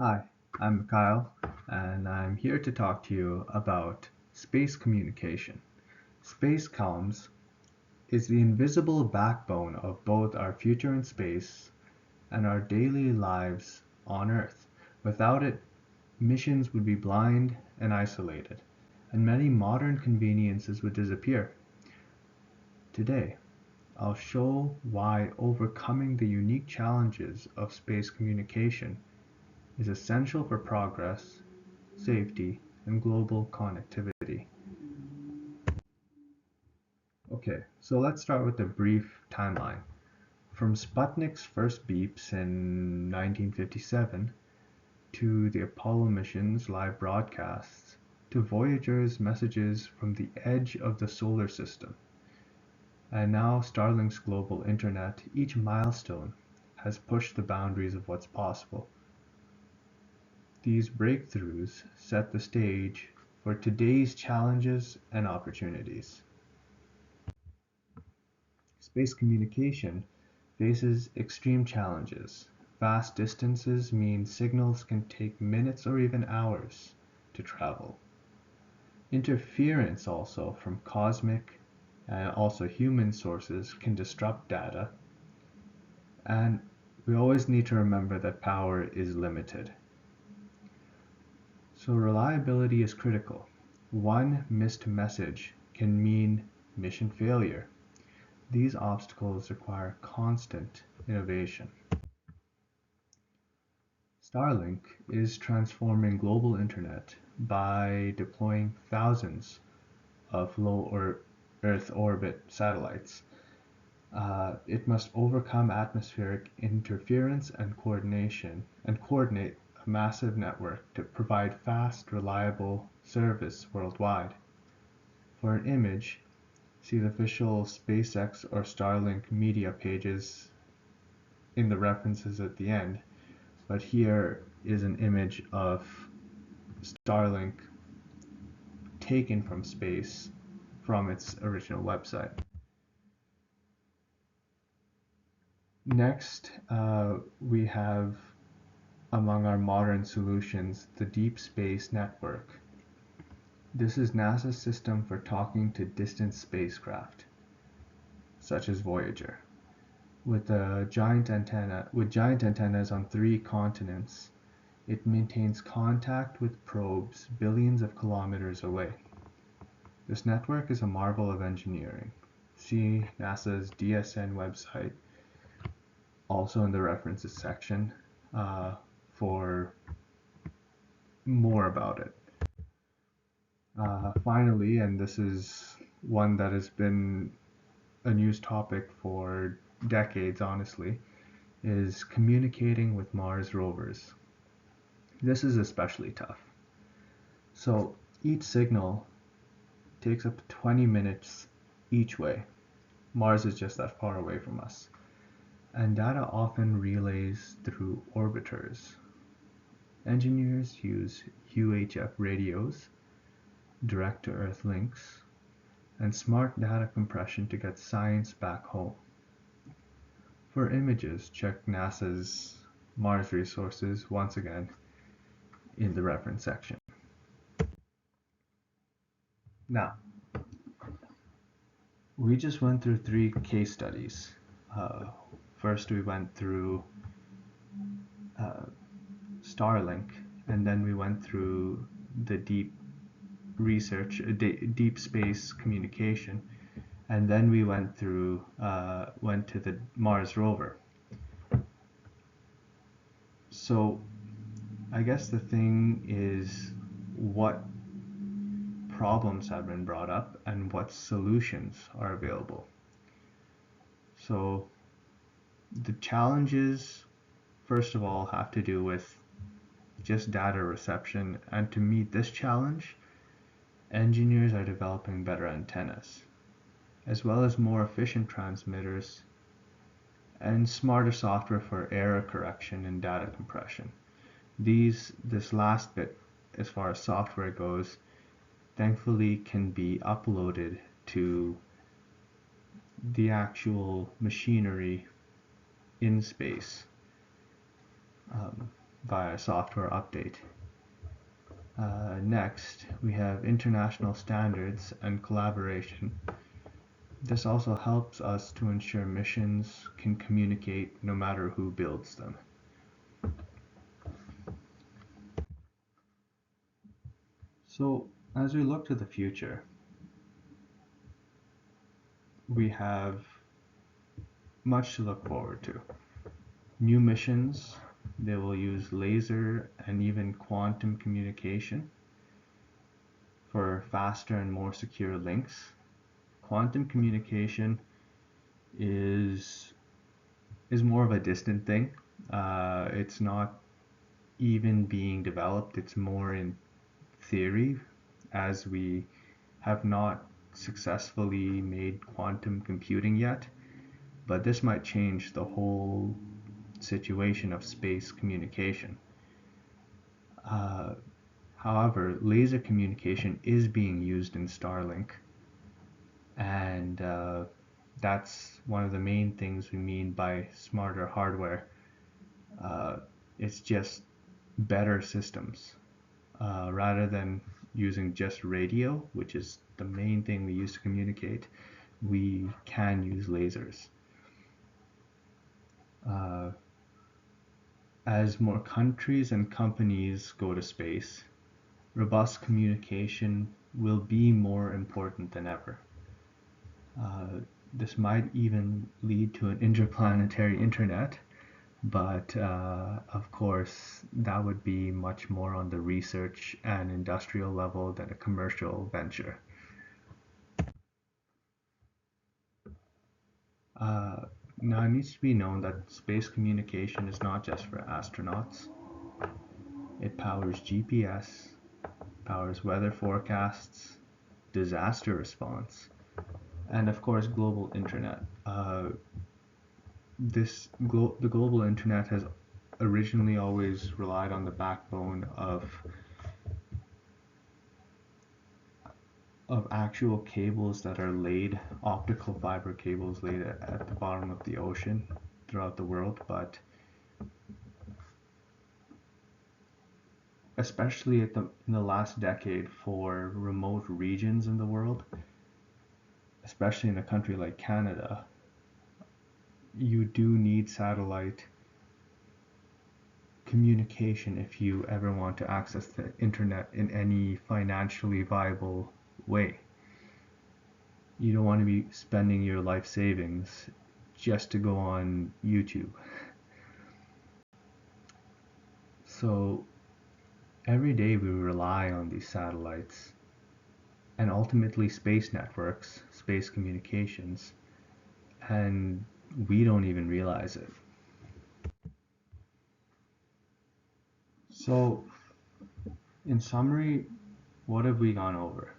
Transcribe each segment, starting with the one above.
Hi, I'm Kyle, and I'm here to talk to you about space communication. Space comms is the invisible backbone of both our future in space and our daily lives on Earth. Without it, missions would be blind and isolated, and many modern conveniences would disappear. Today, I'll show why overcoming the unique challenges of space communication is essential for progress, safety, and global connectivity. Okay, so let's start with a brief timeline. From Sputnik's first beeps in 1957 to the Apollo mission's live broadcasts to Voyager's messages from the edge of the solar system, and now Starlink's global internet, each milestone has pushed the boundaries of what's possible. These breakthroughs set the stage for today's challenges and opportunities. Space communication faces extreme challenges. Vast distances mean signals can take minutes or even hours to travel. Interference also from cosmic and also human sources can disrupt data. And we always need to remember that power is limited. So reliability is critical. One missed message can mean mission failure. These obstacles require constant innovation. Starlink is transforming global internet by deploying thousands of low Earth orbit satellites. It must overcome atmospheric interference and coordinate a massive network to provide fast, reliable service worldwide. For an image, see the official SpaceX or Starlink media pages in the references at the end, but here is an image of Starlink taken from space from its original website. Next, we have among our modern solutions the Deep Space Network. This is NASA's system for talking to distant spacecraft, such as Voyager. With giant antennas on 3 continents, it maintains contact with probes billions of kilometers away. This network is a marvel of engineering. See NASA's DSN website, also in the references section, for more about it. Finally, and this is one that has been a news topic for decades, honestly, is communicating with Mars rovers. This is especially tough. So each signal takes up to 20 minutes each way. Mars is just that far away from us. And data often relays through orbiters. Engineers use UHF radios, direct-to-Earth links, and smart data compression to get science back home. For images, check NASA's Mars resources once again in the reference section. Now, we just went through 3 case studies. First, we went through Starlink, and then we went through the deep space communication, and then we went to the Mars rover. So I guess the thing is what problems have been brought up and what solutions are available. So the challenges, first of all, have to do with just data reception, and to meet this challenge, engineers are developing better antennas, as well as more efficient transmitters and smarter software for error correction and data compression. This last bit, as far as software goes, thankfully can be uploaded to the actual machinery in space. via software update. Next, we have international standards and collaboration. This also helps us to ensure missions can communicate no matter who builds them. So, as we look to the future, we have much to look forward to. New missions, they will use laser and even quantum communication for faster and more secure links. Quantum communication is more of a distant thing. It's not even being developed. It's more in theory, as we have not successfully made quantum computing yet. But this might change the whole situation of space communication. However, laser communication is being used in Starlink, and that's one of the main things we mean by smarter hardware. It's just better systems. Rather than using just radio, which is the main thing we use to communicate, we can use lasers. As more countries and companies go to space, robust communication will be more important than ever. This might even lead to an interplanetary internet, but of course, that would be much more on the research and industrial level than a commercial venture. Now, it needs to be known that space communication is not just for astronauts. It powers GPS, powers weather forecasts, disaster response, and of course, global internet. The global internet has originally always relied on the backbone of actual cables that are laid, optical fiber cables laid at the bottom of the ocean throughout the world, but especially in the last decade, for remote regions in the world, especially in a country like Canada, you do need satellite communication if you ever want to access the internet in any financially viable way. You don't want to be spending your life savings just to go on YouTube. So every day we rely on these satellites and ultimately space networks, space communications, and we don't even realize it. So, in summary, what have we gone over?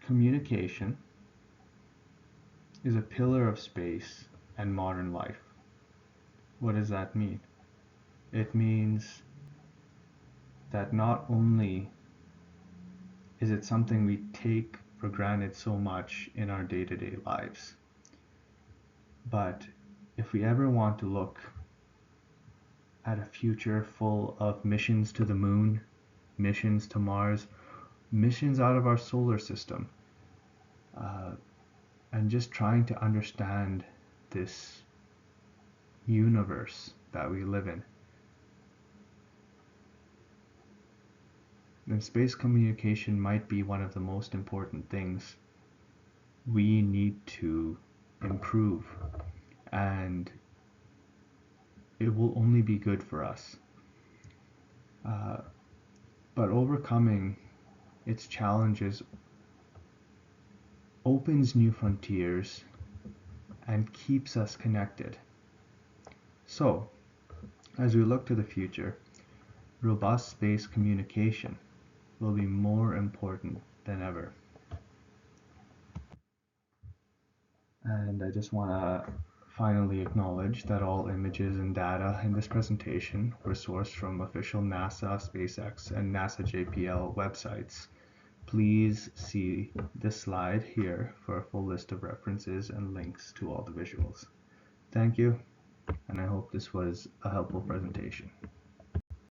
Communication is a pillar of space and modern life. What does that mean? It means that not only is it something we take for granted so much in our day-to-day lives, but if we ever want to look at a future full of missions to the moon, missions to Mars, missions out of our solar system, and just trying to understand this universe that we live in, then space communication might be one of the most important things we need to improve, and it will only be good for us. But overcoming its challenges opens new frontiers and keeps us connected. So, as we look to the future, robust space communication will be more important than ever. And I just want to finally acknowledge that all images and data in this presentation were sourced from official NASA, SpaceX, and NASA JPL websites. Please see this slide here for a full list of references and links to all the visuals. Thank you. and I hope this was a helpful presentation.